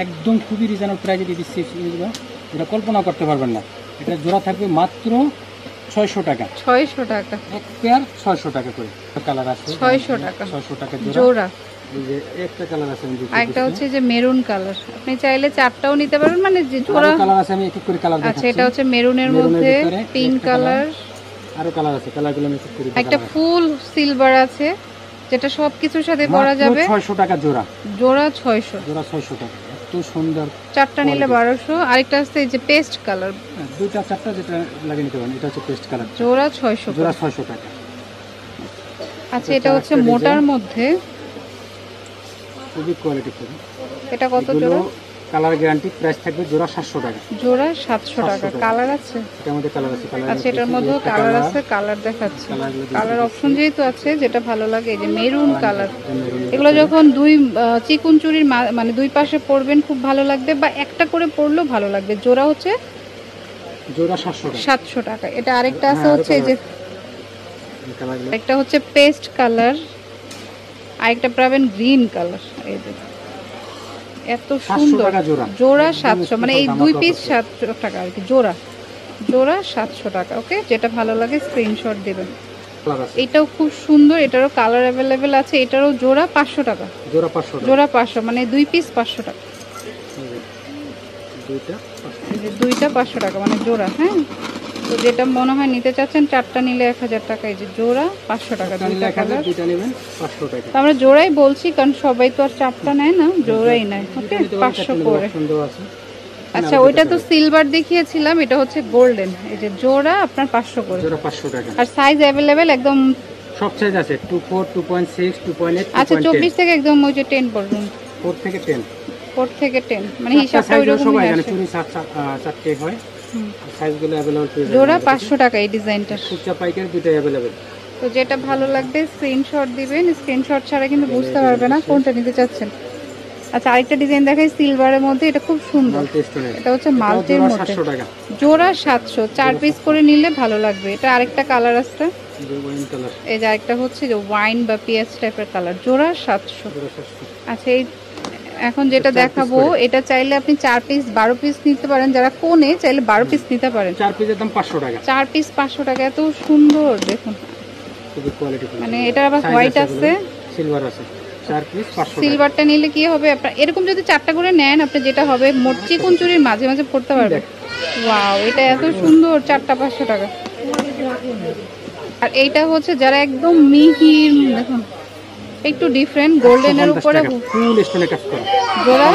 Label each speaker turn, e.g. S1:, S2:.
S1: একদম খুবই রিজনেবল প্রাইসে দিয়ে দিচ্ছি এগুলো, এটা কল্পনা করতে পারবেন না। এটা জোড়া থাকবে মাত্র 600 টাকা।
S2: 600 টাকা
S1: এক পেয়ার 600 টাকা করে। কালার আছে
S2: 600 টাকা
S1: 600 টাকা
S2: জোড়া।
S1: এই যে একটা কালার আছে,
S2: একটা হচ্ছে যে মেরুন কালার, আপনি চাইলে চারটাও নিতে পারবেন, মানে যে জোড়া
S1: কালার আছে আমি এক এক করে কালার দেখাচ্ছি।
S2: আচ্ছা, এটা হচ্ছে মেরুনের মধ্যে পিঙ্ক কালার,
S1: আরো কালার আছে, কালারগুলো আমি এক এক করে
S2: একটা ফুল সিলভার আছে যেটা সবকিছুর সাথে পরা যাবে।
S1: 600 টাকা জোড়া,
S2: জোড়া 600,
S1: জোড়া 600 টাকা। এত সুন্দর,
S2: চারটা নিলে 1200। আরেকটা আছে এই যে পেস্ট কালার,
S1: দুইটা চারটা যেটা লাগিয়ে নিতে পারেন। এটা হচ্ছে পেস্ট কালার,
S2: জোড়া 600,
S1: জোড়া 600 টাকা।
S2: আচ্ছা, এটা হচ্ছে মোটার মধ্যে,
S1: খুবই কোয়ালিটিফুল।
S2: এটা কত জোড়া?
S1: কালার গ্যারান্টি, প্রাইস থাকবে জোড়া 700 টাকা।
S2: জোড়া 700 টাকা। কালার আছে,
S1: এটার মধ্যে কালার আছে, কালার
S2: আচ্ছা এটার মধ্যেও কালার আছে, কালার দেখাচ্ছি। কালার অপশন যেহেতু আছে, যেটা ভালো লাগে এই যে মেরুন কালার। এগুলো যখন দুই চিকুন চুড়ির মানে দুই পাশে পরবেন খুব ভালো লাগবে, বা একটা করে পরলেও ভালো লাগবে। জোড়া হচ্ছে
S1: জোড়া
S2: 700 টাকা। এটা আরেকটা আছে হচ্ছে এই যে একটা হচ্ছে পেস্ট কালার, আরেকটা পাবেন গ্রিন কালার। এই যে এত সুন্দর, জোড়া 700, মানে এই দুই পিস 700 টাকা আর কি, জোড়া জোড়া 700 টাকা। ওকে, যেটা ভালো লাগে স্ক্রিনশট দিবেন। এটাও খুব সুন্দর, এটারও কালার অ্যাভেলেবেল আছে। এটারও জোড়া 500 টাকা, জোড়া 500, মানে দুই পিস 500 টাকা, দুইটা 500 টাকা মানে জোড়া। হ্যাঁ, তো যেটা মনে হয় নিতে চাচ্ছেন, চারটা নিলে 1000 টাকা। এই যে জোড়া 500 টাকা, দুইটা কালার। আমরা জোড়াই বলছি কারণ সবাই তো আর চারটা নেয় না, জোড়াই নেয়। ওকে, 500 করে। আচ্ছা, ওইটা তো সিলভার দেখিয়েছিলাম, এটা হচ্ছে গোল্ডেন। এই যে জোড়া আপনার 500 করে,
S1: জোড়া 500 টাকা।
S2: আর সাইজ अवेलेबल একদম
S1: সব সাইজ আছে, 24, 2.6, 2.8।
S2: আচ্ছা, 24 থেকে একদম ওই যে 10 পর্যন্ত,
S1: 4 থেকে 10,
S2: 4 থেকে 10, মানে হিসাবটা ওইরকমই আছে।
S1: চুরি 7 হয়, সাইজগুলো अवेलेबल পেয়ে যাবেন।
S2: জোড়া 500 টাকা এই ডিজাইনটা,
S1: খুচরা পাইকারি দুটোই अवेलेबल।
S2: তো যেটা ভালো লাগবে স্ক্রিনশট দিবেন, স্ক্রিনশট ছাড়া কিন্তু বুঝতে পারবে না কোনটা নিতে চাচ্ছেন। আচ্ছা, আরেকটা ডিজাইন দেখাই সিলভারের মধ্যে, এটা খুব সুন্দর। এটা হচ্ছে মাল্টির মধ্যে, জোড়া 700, 4 পিস করে নিলে ভালো লাগবে। এটা আরেকটা কালার আছে, এই যে আরেকটা হচ্ছে যে ওয়াইন বা পিএস টাইপের কালার, জোড়া 700। আচ্ছা, এই এখন যেটা দেখাবো, এটা চাইলে আপনি 4 পিস 12 পিস নিতে পারেন, যারা কোনে চাইলে 12 পিস নিতে পারেন।
S1: 4 পিসের দাম 500 টাকা,
S2: 4 পিস 500 টাকা। এত সুন্দর দেখুন,
S1: খুবই কোয়ালিটিফুল।
S2: মানে এটা আবার হোয়াইট আছে,
S1: সিলভার আছে। 4 পিস 500 টাকা।
S2: সিলভারটা নিলে কি হবে, আপনার এরকম যদি 4টা করে নেন, আপনি যেটা হবে মোট চিকন চুরির মাঝে মাঝে পড়তে পারবেন। ওয়াও, এটা এত সুন্দর, 4টা 500 টাকা। আর এইটা হচ্ছে যারা একদম মিহির, দেখুন একটু ডিফারেন্ট, গোল্ডেনের উপরে
S1: ফুল স্টোনে কাজ করা
S2: জোড়া